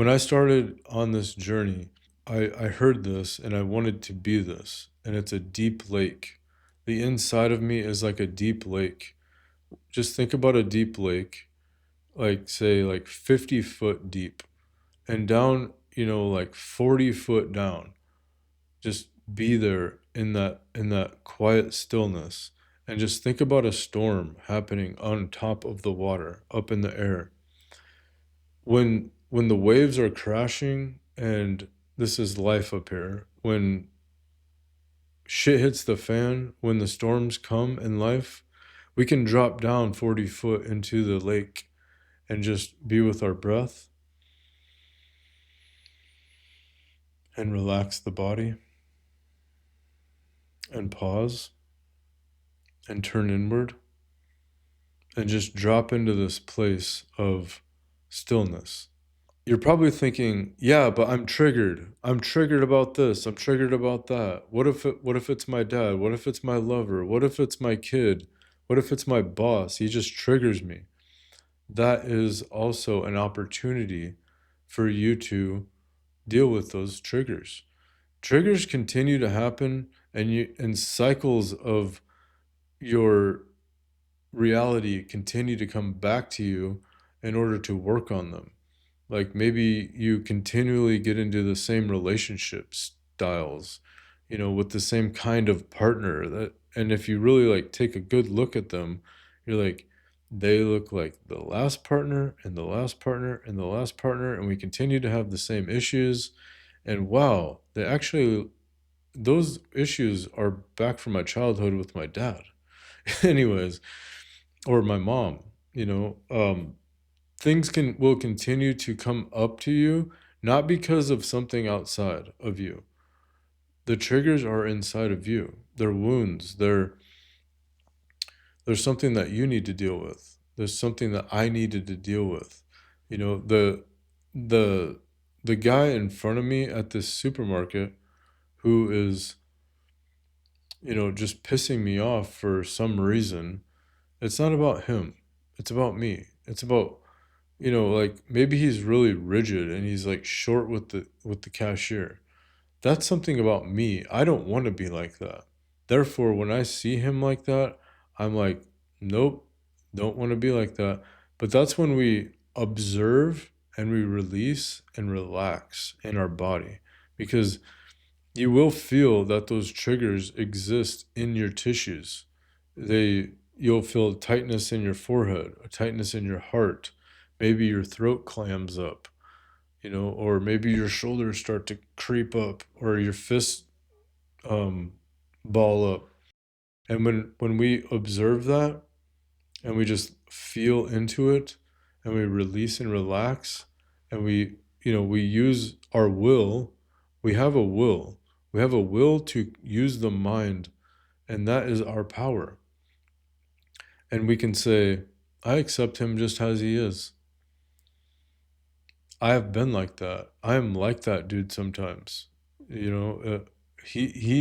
When I started on this journey, I heard this and I wanted to be this. And it's a deep lake. The inside of me is like a deep lake. Just think about a deep lake, like say like 50 foot deep and down, like 40 foot down. Just be there in that quiet stillness and just think about a storm happening on top of the water, up in the air. When the waves are crashing, and this is life up here, when shit hits the fan, when the storms come in life, we can drop down 40 foot into the lake and just be with our breath and relax the body and pause and turn inward and just drop into this place of stillness. You're probably thinking, yeah, but I'm triggered. I'm triggered about this. I'm triggered about that. What if it's my dad? What if it's my lover? What if it's my kid? What if it's my boss? He just triggers me. That is also an opportunity for you to deal with those triggers. Triggers continue to happen, and cycles of your reality continue to come back to you in order to work on them. Like maybe you continually get into the same relationship styles, with the same kind of partner that, and if you really like take a good look at them, you're like, they look like the last partner and the last partner and the last partner, and we continue to have the same issues. And wow, those issues are back from my childhood with my dad. Anyways, or my mom, you know, things will continue to come up to you, not because of something outside of you. The triggers are inside of you. They're wounds. There's something that you need to deal with. There's something that I needed to deal with. You know, the the guy in front of me at this supermarket who is, just pissing me off for some reason. It's not about him. It's about me. It's about, like maybe he's really rigid and he's like short with the cashier. That's something about me. I don't want to be like that. Therefore, when I see him like that, I'm like, nope, don't want to be like that. But that's when we observe and we release and relax in our body, because you will feel that those triggers exist in your tissues. You'll feel tightness in your forehead, a tightness in your heart. Maybe your throat clams up, or maybe your shoulders start to creep up, or your fists um, ball up. And when we observe that and we just feel into it and we release and relax and we use our will, we have a will. We have a will to use the mind, and that is our power. And we can say, I accept him just as he is. I have been like that. I am like that dude sometimes. He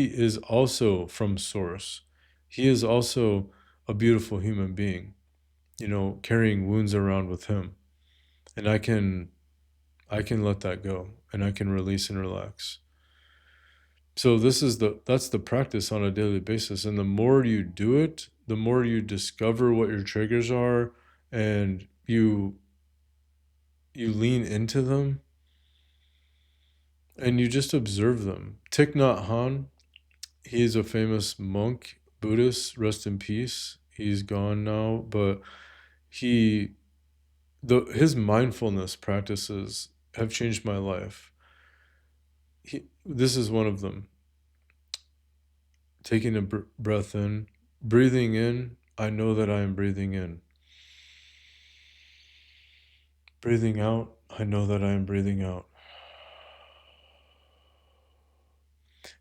is also from source. He is also a beautiful human being, carrying wounds around with him. And I can let that go and I can release and relax. So that's the practice on a daily basis. And the more you do it, the more you discover what your triggers are, and you lean into them and you just observe them. Thich Nhat Hanh, he is a famous monk, Buddhist, rest in peace. He's gone now, but he his mindfulness practices have changed my life. This is one of them. Taking a breath in, breathing in, I know that I am breathing in. Breathing out, I know that I am breathing out.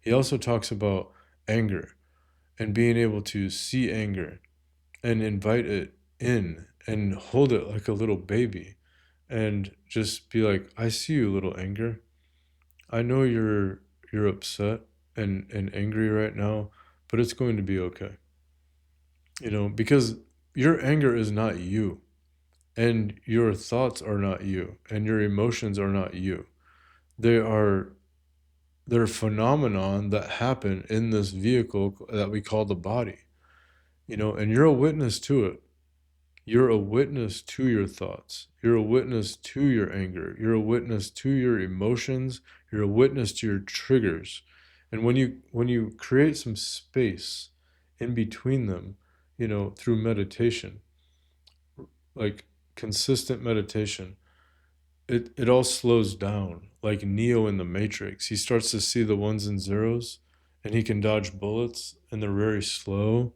He also talks about anger and being able to see anger and invite it in and hold it like a little baby and just be like, I see you, little anger. I know you're upset and angry right now, but it's going to be okay. Because your anger is not you. And your thoughts are not you, and your emotions are not you. They are they're phenomenon that happen in this vehicle that we call the body, and you're a witness to it. You're a witness to your thoughts. You're a witness to your anger. You're a witness to your emotions. You're a witness to your triggers. And when you create some space in between them, through meditation, like consistent meditation, it all slows down. Like Neo in the Matrix. He starts to see the ones and zeros and he can dodge bullets and they're very slow.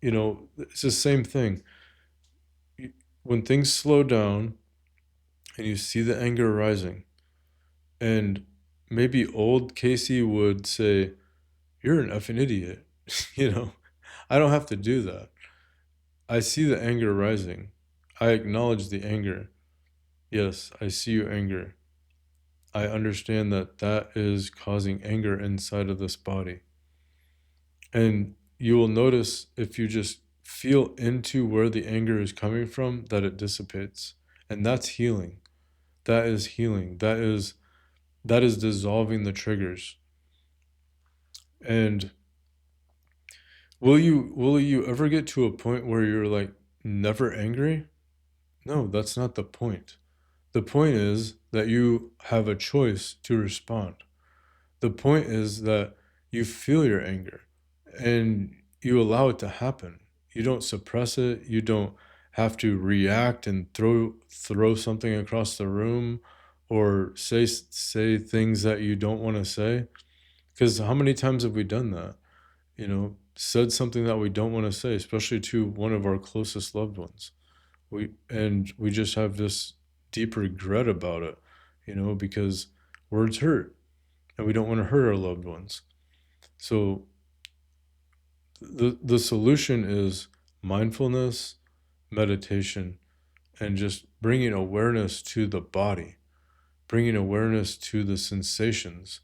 It's the same thing. When things slow down and you see the anger rising, and maybe old Casey would say, "You're an effing idiot." you know, I don't have to do that. I see the anger rising. I acknowledge the anger. Yes, I see your anger. I understand that that is causing anger inside of this body. And you will notice if you just feel into where the anger is coming from, that it dissipates. And that's healing. That is healing. That is dissolving the triggers. And will you ever get to a point where you're like never angry? No, that's not the point. The point is that you have a choice to respond. The point is that you feel your anger and you allow it to happen. You don't suppress it. You don't have to react and throw something across the room or say things that you don't want to say. Because how many times have we done that? Said something that we don't want to say, especially to one of our closest loved ones. We just have this deep regret about it, because words hurt and we don't want to hurt our loved ones. So the solution is mindfulness, meditation, and just bringing awareness to the body, bringing awareness to the sensations.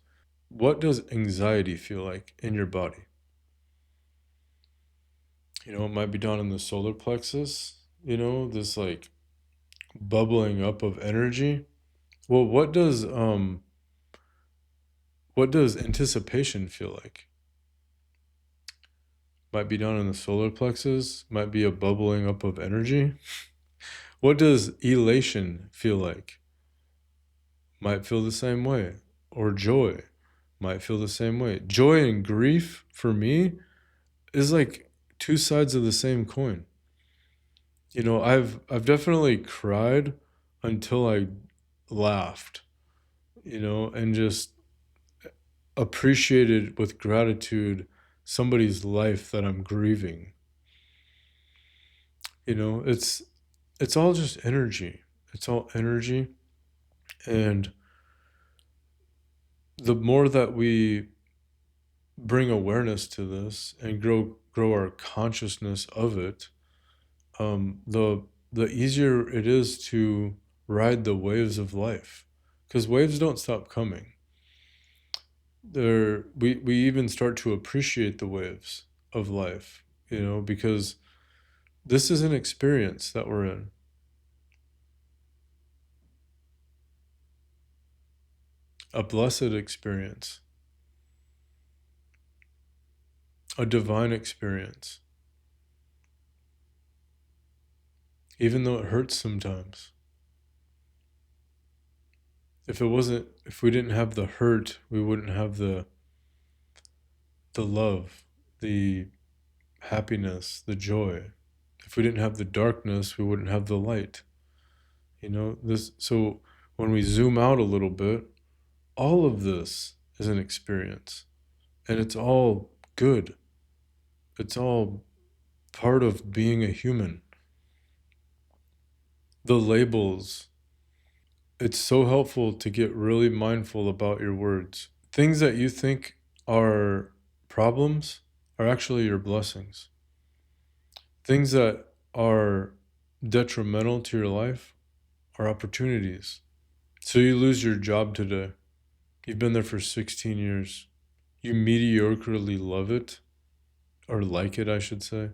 What does anxiety feel like in your body? It might be down in the solar plexus, this like bubbling up of energy. Well, what does anticipation feel like? Might be down in the solar plexus, might be a bubbling up of energy. What does elation feel like? Might feel the same way. Or joy might feel the same way. Joy and grief for me is like two sides of the same coin. I've definitely cried until I laughed, and just appreciated with gratitude somebody's life that I'm grieving. It's all just energy. It's all energy. And the more that we bring awareness to this and grow our consciousness of it, the easier it is to ride the waves of life, because waves don't stop coming. We even start to appreciate the waves of life, because this is an experience that we're in, a blessed experience, a divine experience, even though it hurts sometimes. If we didn't have the hurt, we wouldn't have the love, the happiness, the joy. If we didn't have the darkness, we wouldn't have the light. So when we zoom out a little bit, all of this is an experience, and it's all good. It's all part of being a human. The labels, it's so helpful to get really mindful about your words. Things that you think are problems are actually your blessings. Things that are detrimental to your life are opportunities. So you lose your job today. You've been there for 16 years. You mediocrely love it, or like it, I should say.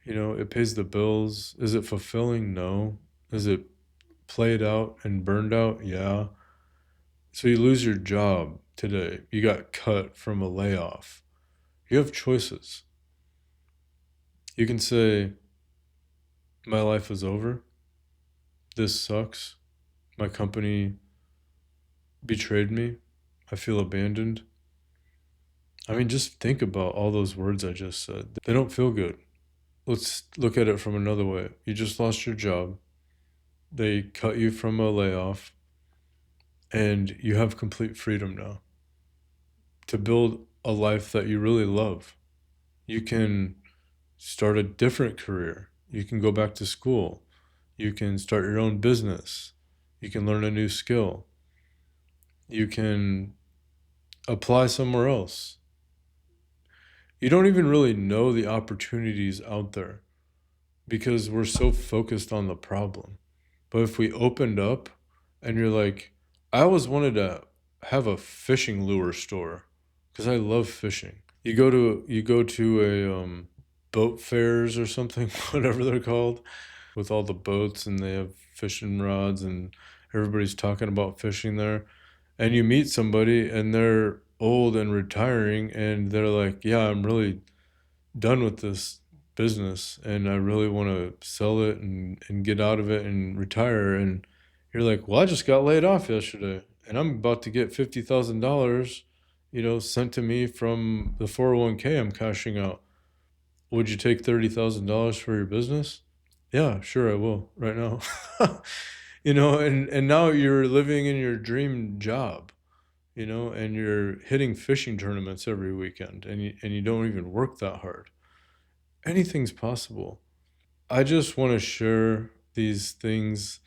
It pays the bills. Is it fulfilling? No. Is it played out and burned out? Yeah. So you lose your job today. You got cut from a layoff. You have choices. You can say, my life is over. This sucks. My company betrayed me. I feel abandoned. I mean, just think about all those words I just said. They don't feel good. Let's look at it from another way. You just lost your job. They cut you from a layoff, and you have complete freedom now to build a life that you really love. You can start a different career. You can go back to school. You can start your own business. You can learn a new skill. You can apply somewhere else. You don't even really know the opportunities out there because we're so focused on the problem. But if we opened up and you're like, I always wanted to have a fishing lure store because I love fishing. You go to a boat fairs or something, whatever they're called, with all the boats and they have fishing rods and everybody's talking about fishing there. And you meet somebody and they're old and retiring and they're like, yeah, I'm really done with this business and I really want to sell it and get out of it and retire. And you're like, well, I just got laid off yesterday and I'm about to get $50,000, sent to me from the 401k I'm cashing out. Would you take $30,000 for your business? Yeah, sure, I will right now. And now you're living in your dream job, and you're hitting fishing tournaments every weekend and you don't even work that hard. Anything's possible. I just want to share these things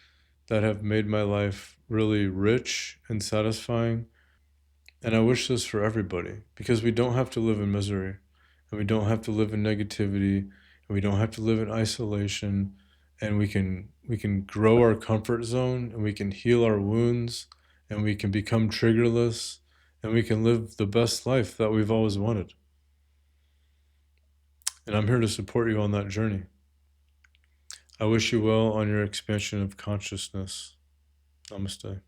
that have made my life really rich and satisfying. And I wish this for everybody because we don't have to live in misery and we don't have to live in negativity and we don't have to live in isolation and we can grow our comfort zone and we can heal our wounds and we can become triggerless and we can live the best life that we've always wanted. And I'm here to support you on that journey. I wish you well on your expansion of consciousness. Namaste.